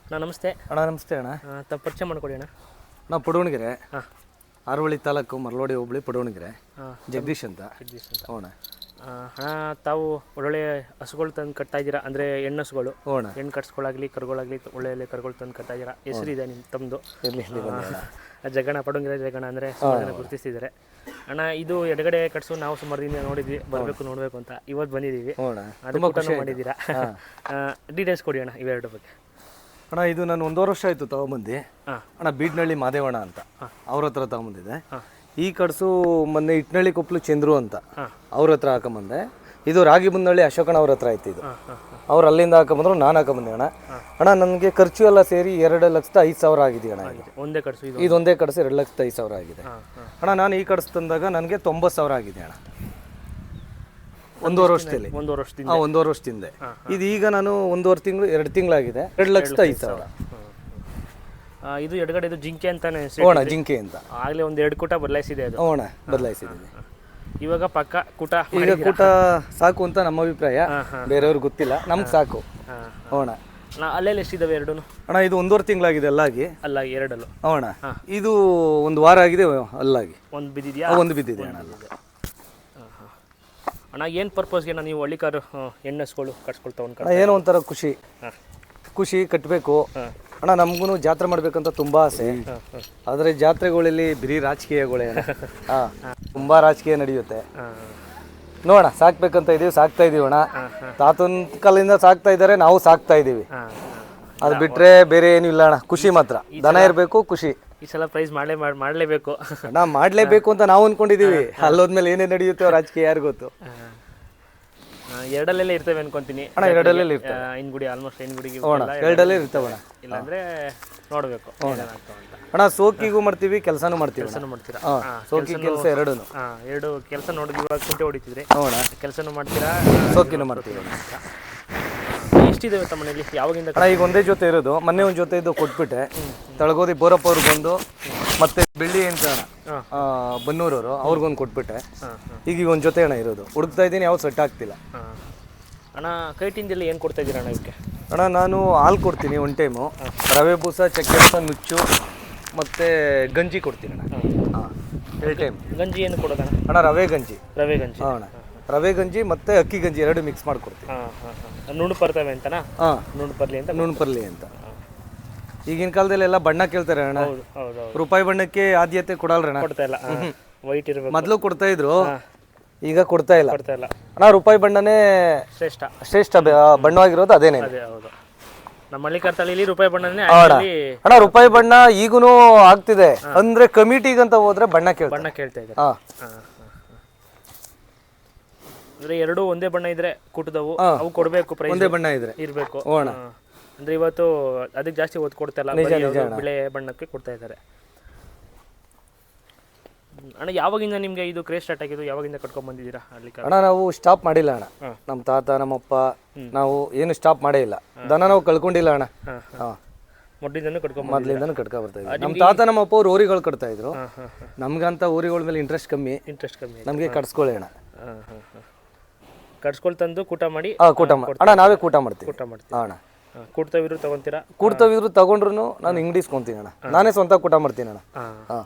ಅಣ್ಣ ನಮಸ್ತೆ. ಅಣ್ಣ ನಮಸ್ತೆ ಅಣ್ಣ. ತಮ್ಮ ಪರಿಚಯ ಮಾಡ್ಕೊಡಿ ಅಣ್ಣ. ನಾವು ಪಡುವಣಗೆರೆ, ಆರೋಳಿ ತಾಲೂಕು, ಮರಳೋಡಿ ಹೋಬಳಿ, ಪಡುವಣಗೆರೆ. ಜಗದೀಶ್ ಅಂತ. ಅಣ್ಣ ತಾವು ಒಳ್ಳೊಳ್ಳೆ ಹಸುಗಳು ತಂದು ಕಟ್ತಾ ಇದ್ದೀರಾ, ಅಂದರೆ ಹೆಣ್ಣು ಹಸುಗಳು, ಹೆಣ್ಣು ಕಟ್ಸ್ಗಳಾಗಲಿ ಕರುಗಳಾಗಲಿ ಒಳ್ಳೆ ಕರುಗಳು ತಂದು ಕಟ್ತಾ ಇದ್ದೀರಾ. ಹೆಸರಿದೆ ನಿಮ್ಮ ತಮ್ಮದು, ಜಗಣ, ಪಡುವಣಗೆರೆ ಜಗಣ ಅಂದರೆ ಗುರುತಿಸ್ತಿದ್ದಾರೆ. ಅಣ್ಣ ಇದು ಎಡಗಡೆ ಕಟ್ಸು ನಾವು ಸುಮಾರು ದಿನ ನೋಡಿದ್ವಿ, ಬರಬೇಕು ನೋಡಬೇಕು ಅಂತ. ಇವತ್ತು ಬಂದಿದ್ದೀವಿ, ಅದಕ್ಕೆ ಮಾಡಿದ್ದೀರಾ. ಡೀಟೇಲ್ಸ್ ಕೊಡಿ ಅಣ್ಣ ಇವೆರಡು ಬಗ್ಗೆ. ಅಣ್ಣ ಇದು ನಾನು 1.5 ವರ್ಷ ಆಯಿತು ತಗೊಂಬಂದು. ಅಣ್ಣ ಬೀಡ್ನಳ್ಳಿ ಮಾದೇವಣ್ಣ ಅಂತ ಅವ್ರ ಹತ್ರ ತಗೊಂಬಂದಿದೆ. ಈ ಕಡ್ಸು ಮೊನ್ನೆ ಇಟ್ನಳ್ಳಿ ಕೊಪ್ಪಲು ಚಂದ್ರು ಅಂತ ಅವ್ರ ಹತ್ರ ಹಾಕೊಂಬಂದೆ. ಇದು ರಾಗಿಬುಂದಳ್ಳಿ ಅಶೋಕಣ್ಣ ಅವ್ರ ಹತ್ರ ಆಯ್ತು. ಇದು ಅವ್ರು ಅಲ್ಲಿಂದ ಹಾಕೊಂಬಂದ್ರು, ನಾನು ಹಾಕೊಂಬಂದೆ ಅಣ್ಣ. ಅಣ್ಣ ನನಗೆ ಖರ್ಚು ಎಲ್ಲ ಸೇರಿ 2,05,000 ಆಗಿದೆ ಅಣ್ಣ. ಒಂದೇ ಕಡ್ಸು ಇದೊಂದೇ ಕಡ್ಸು 2,05,000 ಆಗಿದೆ ಅಣ್ಣ. ನಾನು ಈ ಕಡ್ಸು ತಂದಾಗ ನನಗೆ 90,000 ಆಗಿದೆ ಅಣ್ಣ. 1.5 ವರ್ಷದಲ್ಲಿ. 1.5 ವರ್ಷದಿಂದ. ಇದು ಈಗ ನಾನು 1.5 ತಿಂಗಳು 2 ತಿಂಗಳಾಗಿದೆ. 2,05,000. ಇದು ಎಡಗಡೆ ಇದು ಜಿಂಕೆ ಅಂತಾನೆ. ಜಿಂಕೆ ಅಂತ ಆಗ್ಲೇ ಒಂದು 2 ಕೂಟ ಬದಲಾಯಿಸಿದೆ ಅದು. ಬದಲಾಯಿಸಿದ್ದೀನಿ. ಇವಾಗ ಪಕ್ಕ ಕೂಟ, ಈಗ ಕೂಟ ಸಾಕು ಅಂತ ನಮ್ಮ ಅಭಿಪ್ರಾಯ. ಬೇರೆಯವ್ರಿಗೆ ಗೊತ್ತಿಲ್ಲ, ನಮ್ಗೆ ಸಾಕು. ಅಲ್ಲೆಲ್ಲ ಎಷ್ಟಿದಾವೆ ಎರಡು ಅಣ್ಣ? ಇದು 1.5 ತಿಂಗಳಾಗಿದೆ ಅಲ್ಲಾಗಿ. ಅಲ್ಲಾಗಿ ಎರಡಲ್ಲೂ ಅಣ್ಣ. ಇದು 1 ವಾರ ಆಗಿದೆ ಅಲ್ಲಾಗಿ. ಒಂದು ಬಿದ್ದಿದ್ಯಾ? ಒಂದು ಬಿದ್ದಿದೆ ಅಣ್ಣ. ಅಣ್ಣ ಏನು ಪರ್ಪಸ್ಗೆ ನೀವು ಹಳ್ಳಿ ಕಾರು ಹೆಣ್ಣಸ್ಗಳು ಕಟ್ಸ್ಕೊಳ್ತಾವ? ಏನೋ ಒಂಥರ ಖುಷಿ ಕಟ್ಟಬೇಕು ಅಣ್ಣ. ನಮಗೂ ಜಾತ್ರೆ ಮಾಡ್ಬೇಕಂತ ತುಂಬಾ ಆಸೆ. ಆದರೆ ಜಾತ್ರೆಗಳಲ್ಲಿ ಬರೀ ರಾಜಕೀಯಗಳೇ, ತುಂಬಾ ರಾಜಕೀಯ ನಡೆಯುತ್ತೆ. ನೋಡೋಣ, ಸಾಕ್ಬೇಕಂತ ಇದೀವಿ, ಸಾಕ್ತಾ ಇದೀವಿ ಅಣ್ಣ. ತಾತನ ಕಾಲದಿಂದ ಸಾಕ್ತಾ ಇದ್ದಾರೆ, ನಾವು ಸಾಕ್ತಾ ಇದೀವಿ. ಅದು ಬಿಟ್ರೆ ಬೇರೆ ಏನು ಇಲ್ಲ ಅಣ್ಣ. ಖುಷಿ ಮಾತ್ರ, ದನ ಇರಬೇಕು, ಖುಷಿ. ಈ ಸಲ ಪ್ರೈಸ್ ಮಾಡಲೇಬೇಕು ಅಣ್ಣ. ಮಾಡಲೇಬೇಕು ಅಂತ ನಾವು ಅನ್ಕೊಂಡಿದೀವಿ. ಅಲ್ಲೋದ್ಮೇಲೆ ಏನೇನು ನಡೆಯುತ್ತೆ ರಾಜಕೀಯ ಯಾರು ಗೊತ್ತು. ಎರಡಲ್ಲೆಲ್ಲ ಇರ್ತೇವೆ ಅನ್ಕೊಂತೀನಿ ಅಣ್ಣ. ಎರಡಲ್ಲೆಲ್ಲ ಇರ್ತವೆ. ಐನ್ಗುಡಿ ಆಲ್ಮೋಸ್ಟ್ ಐನ್ಗುಡಿಗೆ ಎರಡಲ್ಲೇ ಇರ್ತವೆ ಅಣ್ಣ. ಇಲ್ಲಾಂದ್ರೆ ನೋಡ್ಬೇಕು ಅಣ್ಣ. ಸೋಕಿಗೂ ಮಾಡ್ತೀವಿ, ಕೆಲಸನೂ ಮಾಡ್ತೀವಿ. ಮಾಡ್ತೀರಾ? ಸೋಕಿ ಕೆಲಸ ಎರಡು ಕೆಲಸ ನೋಡಿದ್ವಿ. ಇವಾಗ ಕುಂಟೆ ಹೊಡಿತಿದ್ರಿ, ಕೆಲಸನೂ ಮಾಡ್ತೀರಾ, ಸೋಕಿನೂ ಮಾಡ್ತೀವಿ. ಎಷ್ಟಿದೆ ತಮ್ಮ ಮನೇಲಿ ಯಾವಾಗಿಂದ? ಅಣ್ಣ ಈಗ ಒಂದೇ ಜೊತೆ ಇರೋದು. ಮೊನ್ನೆ ಒಂದು ಜೊತೆ ಇದ್ದು ಕೊಟ್ಬಿಟ್ಟೆ. ತಳಗೋದಿ ಬೋರಪ್ಪ ಅವ್ರಿಗೆ ಬಂದು, ಮತ್ತೆ ಬೆಳ್ಳಿ ಅಂತ ಬನ್ನೂರವರು ಅವ್ರಿಗೊಂದು ಕೊಟ್ಬಿಟ್ಟೆ. ಈಗ ಒಂದು ಜೊತೆ ಅಣ್ಣ ಇರೋದು. ಹುಡುಕ್ತಾ ಇದ್ದೀನಿ, ಯಾವ್ದು ಸೆಟ್ ಆಗ್ತಿಲ್ಲ ಅಣ್ಣ. ಕೈಟಿಂದೆಲ್ಲ ಏನು ಕೊಡ್ತಾ ಇದ್ದೀರಾ ಅಣ್ಣ ಇವಕ್ಕೆ? ಅಣ್ಣ ನಾನು ಹಾಲು ಕೊಡ್ತೀನಿ 1 ಟೈಮು, ರವೆ ಬೂಸ, ಚಕ್ಕೆ ಬೂಸ, ನುಚ್ಚು ಮತ್ತು ಗಂಜಿ ಕೊಡ್ತೀನಿ ಅಣ್ಣ. 2 ಟೈಮ್. ಗಂಜಿ ಏನು ಕೊಡೋದಣ್ಣ? ಅಣ್ಣ ರವೆ ಗಂಜಿ. ಹಾಂ ಅಣ್ಣ, ರವೆ ಗಂಜಿ ಮತ್ತು ಅಕ್ಕಿ ಗಂಜಿ 2 ಮಿಕ್ಸ್ ಮಾಡಿಕೊಡ್ತೀನಿ. ನುಣ್ಣು ಬರ್ತವೆ ಅಂತನಾ? ನುಣ್ಣು ಬರ್ಲಿ ಅಂತ. ಈಗಿನ ಕಾಲದಲ್ಲಿ ಎಲ್ಲ ಬಣ್ಣ ಕೇಳ್ತಾರೆ ಅಣ್ಣ. ರೂಪಾಯಿ ಬಣ್ಣಕ್ಕೆ ಆದ್ಯತೆ ಕೊಡಲ್ರಣ್ಣ. ಕೊಡ್ತಾ ಇಲ್ಲ. ವೈಟ್ ಇರಬೇಕು. ಮೊದಲು ಕೊಡ್ತಾ ಇದ್ರು, ಈಗ ಕೊಡ್ತಾ ಇಲ್ಲ ಅಣ್ಣ. ರೂಪಾಯಿ ಬಣ್ಣನೇ ಶ್ರೇಷ್ಠ ಬಣ್ಣವಾಗಿರೋದು ಅದೇನೇ. ನಮ್ಮ ಹಳ್ಳಿಕಾರ್ತಳಿಲಿ ರೂಪಾಯಿ ಬಣ್ಣನೇ ಅಣ್ಣ. ರೂಪಾಯಿ ಬಣ್ಣ ಈಗೂನು ಆಗ್ತಿದೆ. ಅಂದ್ರೆ ಕಮಿಟಿಗಂತ ಹೋದ್ರೆ ಬಣ್ಣ ಕೇಳ್ತಾ ಇದ್ದಾರೆ. ಅಂದ್ರೆ ಎರಡು ಒಂದೇ ಬಣ್ಣ ಇದ್ರೆ ಕೂಟದವು ಅವು ಕೊಡ್ಬೇಕು. ಪ್ರೈಸ್ ಒಂದೇ ಬಣ್ಣ ಇರ್ಬೇಕು. ಅಂದ್ರೆ ಇವತ್ತು ಅದಕ್ಕೆ ಜಾಸ್ತಿ ಒತ್ತು ಕೊಡ್ತಾ ಇಲ್ಲ, ಬಿಳೆ ಬಣ್ಣಕ್ಕೆ ಕೊಡ್ತಾ ಇದ್ದಾರೆ. ಅಣ್ಣ ಯಾವಾಗಿಂದ ನಿಮ್ಗೆ ಇದು ಕ್ರೇಜ್ ಸ್ಟಾರ್ಟ್ ಆಗಿದ್ದು? ಯಾವಾಗಿಂದ ಕಟ್ಕೊಂಡ್ ಬಂದಿದ್ದೀರಾ ಹಳ್ಳಿ? ಅಣ್ಣ ನಾವು ಸ್ಟಾಪ್ ಮಾಡಿಲ್ಲ ಅಣ್ಣ. ನಮ್ಮ ತಾತ ನಮ್ಮಪ್ಪ ನಾವು ಏನು ಸ್ಟಾಪ್ ಮಾಡೇ ಇಲ್ಲ. ದನ ನಾವು ಕಳ್ಕೊಂಡಿಲ್ಲ ಅಣ್ಣ. ಮೊದಲಿಂದನೂ ಕಟ್ಕೊ ಬರ್ತಾ ಇದ್ವಿ. ನಮ್ಮ ತಾತ ನಮ್ಮಪ್ಪ ಅವ್ರು ಊರಿಗಳು ಕಟ್ತಾ ಇದ್ರು. ನಮ್ಗಂತ ಊರಿಗಳ ಮೇಲೆ ಇಂಟ್ರೆಸ್ಟ್ ಕಮ್ಮಿ. ನಮಗೆ ಕಟ್ಸ್ಕೊಳ್ಳಿ ಅಣ್ಣ. ಕಟ್ಸ್ಕೊಳ್ತಂದು ಕೂಟ ಮಾಡಿ ಅಣ್ಣ ನಾವೇ ಕೂಟ ಮಾಡ್ತೀವಿ ಅಣ್ಣ. ಕೂಡ್ತವಿರು ತಗೊಂತೀರಾ? ಕೂಡ್ತವಿರು ತಗೊಂಡ್ರು ನಾನು ಇಂಗ್ಡಿಸ್ಕೊಂತೀನಿ ಅಣ್ಣ. ನಾನೇ ಸ್ವಂತ ಕೂಟ ಮಾಡ್ತೀನಿ ಅಣ್ಣ.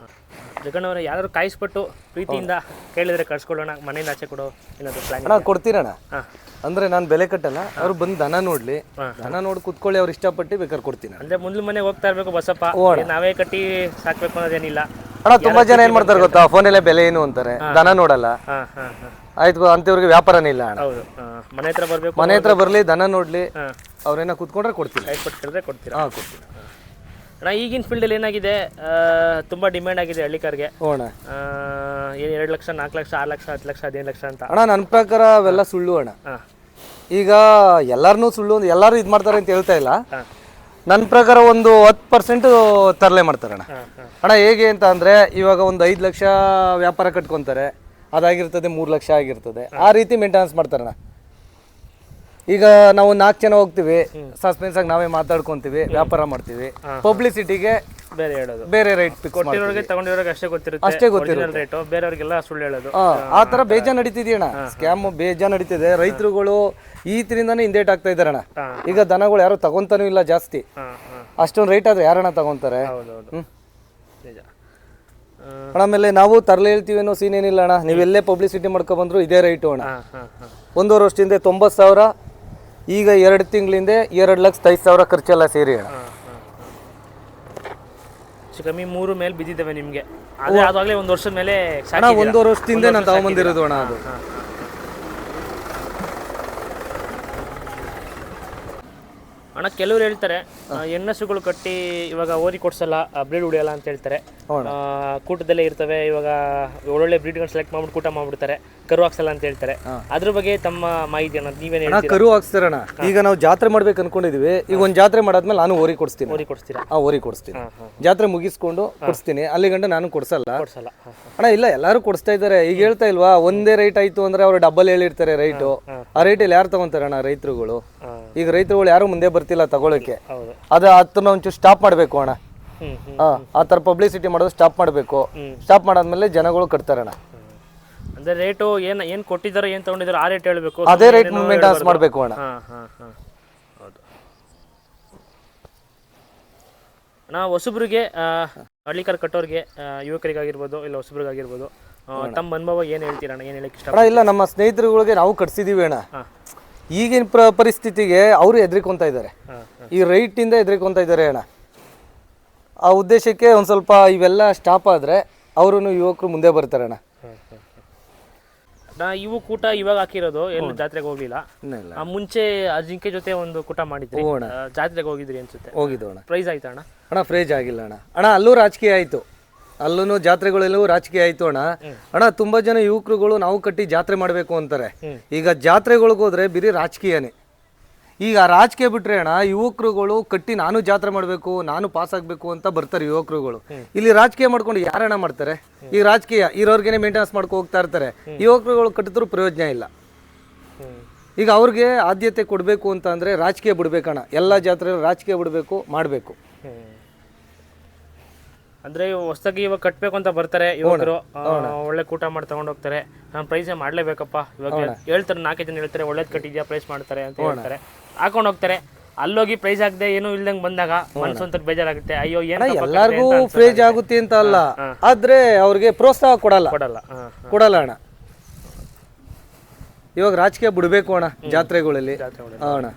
ಜಗಣ್ಣವ್ರ ಯಾರು ಕಾಯಿಸ್ಬಿಟ್ಟು ಪ್ರೀತಿಯಿಂದ ಕೇಳಿದ್ರೆ ಕಳ್ಸ್ಕೊಳ್ಳೋಣ, ಮನೆಯಿಂದ ಆಚೆ ಕೊಡೋ ಏನಾದ್ರು ಪ್ಲಾನ್? ಅಣ್ಣ ಕೊಡ್ತೀರಣ್ಣ. ಅಂದ್ರೆ ನಾನು ಬೆಲೆ ಕಟ್ಟಲ್ಲ. ಅವ್ರು ಬಂದು ದನ ನೋಡ್ಲಿ, ದನ ನೋಡಿ ಕುತ್ಕೊಳ್ಳಿ, ಅವ್ರು ಇಷ್ಟಪಟ್ಟು ಬೇಕಾದ್ರೆ ಕೊಡ್ತೀನಿ. ಅಂದ್ರೆ ಮುಂದ್ಲ ಮನೆಗೆ ಹೋಗ್ತಾ ಇರ್ಬೇಕು ಬಸಪ್ಪ, ನಾವೇ ಕಟ್ಟಿ ಸಾಕ್ಬೇಕು ಅನ್ನೋದೇನಿಲ್ಲ ಅಣ್ಣ. ತುಂಬಾ ಜನ ಏನ್ ಮಾಡ್ತಾರೆ ಗೊತ್ತಾ, ಫೋನಲ್ಲೇ ಬೆಲೆ ಏನು ಅಂತಾರೆ, ದನ ನೋಡಲ್ಲ. ಆಯ್ತು, ಅಂತವ್ರಿಗೆ ವ್ಯಾಪಾರನೇ ಇಲ್ಲ ಅಣ್ಣ. ಮನೆ ಹತ್ರ ಬರ್ಬೇಕು, ಮನೆ ಹತ್ರ ಬರ್ಲಿ, ದನ ನೋಡ್ಲಿ, ಅವ್ರೇನ ಕುತ್ಕೊಂಡ್ರೆ ಕೊಡ್ತೀನಿ. ಕೊಟ್ಟಿದ್ರೆ ಕೊಡ್ತೀರಾ? ಕೊಡ್ತೀನಿ ಅಣ್ಣ. ಈಗಿನ ಫೀಲ್ಡಲ್ಲಿ ಏನಾಗಿದೆ, ತುಂಬ ಡಿಮ್ಯಾಂಡ್ ಆಗಿದೆ ಹಳ್ಳಿಕಾರ್ಗೆ. 2 ಲಕ್ಷ, 4 ಲಕ್ಷ, 6 ಲಕ್ಷ, 10 ಲಕ್ಷ, 15 ಲಕ್ಷ ಅಂತ. ಅಣ್ಣ ನನ್ನ ಪ್ರಕಾರ ಅವೆಲ್ಲ ಸುಳ್ಳು ಅಣ್ಣ. ಈಗ ಎಲ್ಲಾರನ್ನೂ ಸುಳ್ಳು, ಎಲ್ಲರೂ ಇದು ಮಾಡ್ತಾರೆ ಅಂತ ಹೇಳ್ತಾ ಇಲ್ಲ. ನನ್ನ ಪ್ರಕಾರ ಒಂದು 10% ತರಲೆ ಮಾಡ್ತಾರಣ್ಣ. ಅಣ್ಣ ಹೇಗೆ ಅಂತ ಅಂದರೆ, ಇವಾಗ ಒಂದು 5 ಲಕ್ಷ ವ್ಯಾಪಾರ ಕಟ್ಕೊತಾರೆ, ಅದಾಗಿರ್ತದೆ 3 ಲಕ್ಷ ಆಗಿರ್ತದೆ. ಆ ರೀತಿ ಮೇಂಟೆನೆನ್ಸ್ ಮಾಡ್ತಾರಣ್ಣ. ಈಗ ನಾವು 4 ಜನ ಹೋಗ್ತೀವಿ, ಸಸ್ಪೆನ್ಸ್ ಆಗಿ ನಾವೇ ಮಾತಾಡ್ಕೊಂತೀವಿ, ವ್ಯಾಪಾರ ಮಾಡ್ತೀವಿ. ಪಬ್ಲಿಸಿಟಿಗೆ ಬೇರೆ ರೇಟ್ ಫಿಕ್ಸ್ ಮಾಡ್ತೀವಿ. ತಗೊಂಡಿರೋರಿಗೆ ಅಷ್ಟೇ ಗೊತ್ತಿರುತ್ತೆ ರೇಟ್, ಬೇರೆಯವರಿಗೆಲ್ಲ ಸುಳ್ಳು ಹೇಳೋದು. ಆ ಥರ ಬೇಜಾನ್ ನಡೀತಿದೆಯಣ್ಣ. ಸ್ಕ್ಯಾಮ್ ಬೇಜಾನ್ ನಡೀತಿದೆ. ರೈತರುಗಳು ಈತರಿಂದಾನೇ ಹಿಂದೇಟ್ ಆಗ್ತಾ ಇದ್ದಾರಣ್ಣ. ಈಗ ದನಗಳು ಯಾರು ತಗೊಂತಾನೂ ಇಲ್ಲ ಜಾಸ್ತಿ. ಅಷ್ಟೊಂದು ರೇಟ್ ಆದ್ರೆ ಯಾರಣ್ಣ ತಗೊಂತಾರೆ? ಹೌದೌದು ನಿಜ. ಅಣ್ಣ ಆಮೇಲೆ ನಾವು ತರಲೆ ಹೇಳ್ತೀವಿ ಅನ್ನೋ ಸೀನ್ ಏನಿಲ್ಲ ಅಣ್ಣ. ನೀವೆಲ್ಲೇ ಪಬ್ಲಿಸಿಟಿ ಮಾಡ್ಕೊಬಂದ್ರು ಇದೇ ರೈಟು ಅಣ್ಣ. 1.5 ವರ್ಷದಿಂದ 90,000, ಈಗ 2 ತಿಂಗಳಿಂದ 2,05,000 ಖರ್ಚೆಲ್ಲ ಸೇರಿ ಅಣ್ಣ. ಕಮ್ಮಿ 3 ಮೇಲೆ ಬಿದ್ದಿದ್ದಾವೆ ನಿಮಗೆ. ಅದೇ ಅದಾಗಲೇ 1 ವರ್ಷದ ಮೇಲೆ ಅಣ್ಣ 1.5 ವರ್ಷದಿಂದ ನಾನು ತಗೊಂಬಂದಿರೋದು ಅಣ್ಣ ಅದು. ಅಣ್ಣ ಕೆಲವ್ರು ಹೇಳ್ತಾರೆ ಹೆಣ್ಣಸುಗಳು ಕಟ್ಟಿ ಇವಾಗ ಓರಿ ಕೊಡ್ಸಲ್ಲ, ಬ್ರೀಡ್ ಉಳಿಯಲ್ಲ ಅಂತ ಹೇಳ್ತಾರೆ. ಕೂಟದಲ್ಲೇ ಇರ್ತವೆ, ಇವಾಗ ಒಳ್ಳೊಳ್ಳೆ ಬ್ರೀಡ್ಗಳು ಸೆಲೆಕ್ಟ್ ಮಾಡ್ಬಿಟ್ಟು ಕೂಟ ಮಾಡ್ಬಿಡ್ತಾರೆ, ಕರು ಹಾಕ್ಸಲ್ಲ ಅಂತ ಹೇಳ್ತಾರೆ. ಅದ್ರ ಬಗ್ಗೆ ತಮ್ಮ ಮಾಹಿತಿ ಅಣ್ಣ ನೀವೇನು ಹೇಳ್ತೀರಾ? ಕರು ಹಾಕ್ಸ್ತಾರಣ್ಣ. ಈಗ ನಾವು ಜಾತ್ರೆ ಮಾಡ್ಬೇಕು ಅನ್ಕೊಂಡಿದೀವಿ. ಈಗ ಒಂದು ಜಾತ್ರೆ ಮಾಡಾದ್ಮೇಲೆ ನಾನು ಓರಿ ಕೊಡಿಸ್ತೀನಿ. ಓರಿ ಕೊಡ್ತೀರಾ? ಓರಿ ಕೊಡಿಸ್ತೀನಿ. ಜಾತ್ರೆ ಮುಗಿಸ್ಕೊಂಡು ಕೊಡಿಸ್ತೀನಿ. ಅಲ್ಲಿ ಗಂಟ ನಾನು ಕೊಡ್ಸಲ್ಲ ಕೊಡ್ಸಲ್ಲ. ಅಣ್ಣ. ಇಲ್ಲ, ಎಲ್ಲರೂ ಕೊಡಿಸ್ತಾ ಇದ್ದಾರೆ. ಈಗ ಹೇಳ್ತಾ ಇಲ್ವಾ, ಒಂದೇ ರೈಟ್ ಆಯ್ತು ಅಂದ್ರೆ ಅವ್ರು ಡಬಲ್ ಹೇಳಿರ್ತಾರೆ ರೈಟು. ಆ ರೇಟಲ್ಲಿ ಯಾರು ತಗೊಂತಾರೆ ಅಣ್ಣ? ರೈತರುಗಳು. ಈಗ ರೈತರುಗಳು ಯಾರು ಮುಂದೆ ಬರ್ತಿಲ್ಲ ತಗೊಳಕ್ಕೆ. ಅದ ಅದನ್ನ ಒಂಚೂರು ಸ್ಟಾಪ್ ಮಾಡ್ಬೇಕು ಅಣ್ಣ. ಆ ತರ ಪಬ್ಲಿಸಿಟಿ ಮಾಡೋದು ಸ್ಟಾಪ್ ಮಾಡಬೇಕು. ಸ್ಟಾಪ್ ಮಾಡಾದ್ಮೇಲೆ ಜನಗಳು ಕಟ್ತಾರಣ್ಣ. ಅಂದ್ರೆ ರೇಟು ಏನ್ ಕೊಟ್ಟಿದ್ದಾರೆ, ಏನ್ ತಗೊಂಡಿದ್ದಾರೆ ಆ ರೇಟ್ ಹೇಳ್ಬೇಕು. ಅದೇ ರೇಟ್ ಮೇಂಟೆನೆನ್ಸ್ ಮಾಡಬೇಕು ಅಣ್ಣ. ಹೌದು ಅಣ್ಣ. ಹೊಸಬ್ರಿಗೆ ಹಳ್ಳಿಕರ್ ಕಟ್ಟೋರಿಗೆ, ಯುವಕರಿಗಾಗಿರ್ಬೋದು ಇಲ್ಲ ಹೊಸಬ್ರಿಗಾಗಿರ್ಬೋದು, ತಮ್ಮ ಅನುಭವ ಏನ್ ಹೇಳ್ತೀರಣ್ಣ? ಏನ್ ಹೇಳಕ್ ಇಷ್ಟ? ಇಲ್ಲ, ನಮ್ಮ ಸ್ನೇಹಿತರುಗಳಿಗೆ ನಾವು ಕಟ್ಸಿದೀವಿ ಅಣ್ಣ. ಈಗಿನ ಪರಿಸ್ಥಿತಿಗೆ ಅವರು ಹೆದರಿಕೊಂತ ಇದ್ದಾರೆ. ಈ ರೈಟ್ ಇಂದ ಹೆದರಿಕೊಂತ ಇದ್ದಾರೆ ಅಣ್ಣ. ಆ ಉದ್ದೇಶಕ್ಕೆ ಒಂದ್ ಸ್ವಲ್ಪ ಇವೆಲ್ಲ ಸ್ಟಾಪ್ ಆದ್ರೆ ಅವರು ಯುವಕರು ಮುಂದೆ ಬರ್ತಾರೆ ಅಣ್ಣ. ಇವು ಕೂಟ ಇವಾಗ ಹಾಕಿರೋದು, ಎಲ್ಲಿ ಜಾತ್ರೆಗೆ ಹೋಗ್ಲಿಲ್ಲ. ಮುಂಚೆ ಜಿಂಕೆ ಜೊತೆ ಒಂದು ಕೂಟ ಮಾಡಿದ್ರಿ, ಜಾತ್ರೆಗೆ ಹೋಗಿದ್ರಿ ಅನ್ಸುತ್ತೆ. ಹೋಗಿದ್ದು ಅಣ್ಣ. ಪ್ರೈಸ್ ಆಯ್ತಾ ಅಣ್ಣ? ಅಣ್ಣ ಪ್ರೈಸ್ ಆಗಿಲ್ಲ ಅಣ್ಣ. ಅಣ್ಣ ಅಲ್ಲೂ ರಾಜಕೀಯ ಆಯ್ತು. ಅಲ್ಲೂ ಜಾತ್ರೆಗಳೆಲ್ಲವೂ ರಾಜಕೀಯ ಆಯ್ತು ಅಣ್ಣ. ಅಣ್ಣ ತುಂಬಾ ಜನ ಯುವಕರುಗಳು ನಾವು ಕಟ್ಟಿ ಜಾತ್ರೆ ಮಾಡ್ಬೇಕು ಅಂತಾರೆ. ಈಗ ಜಾತ್ರೆಗಳಿಗೆ ಹೋದ್ರೆ ಬರೀ ರಾಜಕೀಯನೇ. ಈಗ ರಾಜಕೀಯ ಬಿಟ್ರೆ ಅಣ್ಣ, ಯುವಕರುಗಳು ಕಟ್ಟಿ ನಾನು ಜಾತ್ರೆ ಮಾಡ್ಬೇಕು, ನಾನು ಪಾಸ್ ಆಗ್ಬೇಕು ಅಂತ ಬರ್ತಾರೆ ಯುವಕರುಗಳು. ಇಲ್ಲಿ ರಾಜಕೀಯ ಮಾಡ್ಕೊಂಡು ಯಾರಣ್ಣ ಮಾಡ್ತಾರೆ? ಈ ರಾಜಕೀಯ ಇರೋರ್ಗೆನೆ ಮೇಂಟೆನೆನ್ಸ್ ಮಾಡ್ಕೊ ಹೋಗ್ತಾ ಇರ್ತಾರೆ. ಯುವಕರುಗಳು ಕಟ್ಟಿದ್ರು ಪ್ರಯೋಜನ ಇಲ್ಲ. ಈಗ ಅವ್ರಿಗೆ ಆದ್ಯತೆ ಕೊಡಬೇಕು ಅಂತ ಅಂದ್ರೆ ರಾಜಕೀಯ ಬಿಡ್ಬೇಕಣ್ಣ. ಎಲ್ಲ ಜಾತ್ರೆ ರಾಜಕೀಯ ಬಿಡಬೇಕು, ಮಾಡಬೇಕು. ಅಂದ್ರೆ ಹೊಸದಾಗಿ ಇವಾಗ ಕಟ್ಬೇಕು ಅಂತ ಬರ್ತಾರೆ ಯುವಕರು, ಒಳ್ಳೆ ಕೂಟ ಮಾಡಿ ತಗೊಂಡ್ ಹೋಗ್ತಾರೆ. ನಾನು ಪ್ರೈಸೇ ಮಾಡ್ಲೇಬೇಕಪ್ಪ ಇವಾಗ ಹೇಳ್ತಾರೆ. 4 ಜನ ಹೇಳ್ತಾರೆ ಒಳ್ಳೇದ್ ಕಟ್ಟಿದ್ಯಾ, ಪ್ರೈಸ್ ಮಾಡ್ತಾರೆ ಅಂತ ಹೇಳ್ತಾರೆ, ಹಾಕೊಂಡ್ ಹೋಗ್ತಾರೆ. ಅಲ್ಲೋಗಿ ಪ್ರೈಸ್ ಆಗದೆ ಏನೂ ಇಲ್ದಂಗ್ ಬಂದಾಗ ಮನ್ಸು ಅಂತ ಬೇಜಾರಾಗುತ್ತೆ. ಅಯ್ಯೋ ಏನ ಎಲ್ಲಾರ್ಗೂ ಪ್ರೈಸ್ ಆಗುತ್ತೆ ಅಂತ ಅಲ್ಲ, ಆದ್ರೆ ಅವ್ರಿಗೆ ಪ್ರೋತ್ಸಾಹ ಕೊಡಲ್ಲ ಅಣ್ಣ. ಇವಾಗ ರಾಜಕೀಯ ಬಿಡ್ಬೇಕು ಅಣ್ಣ ಜಾತ್ರೆಗಳಲ್ಲಿ ಅಣ್ಣ.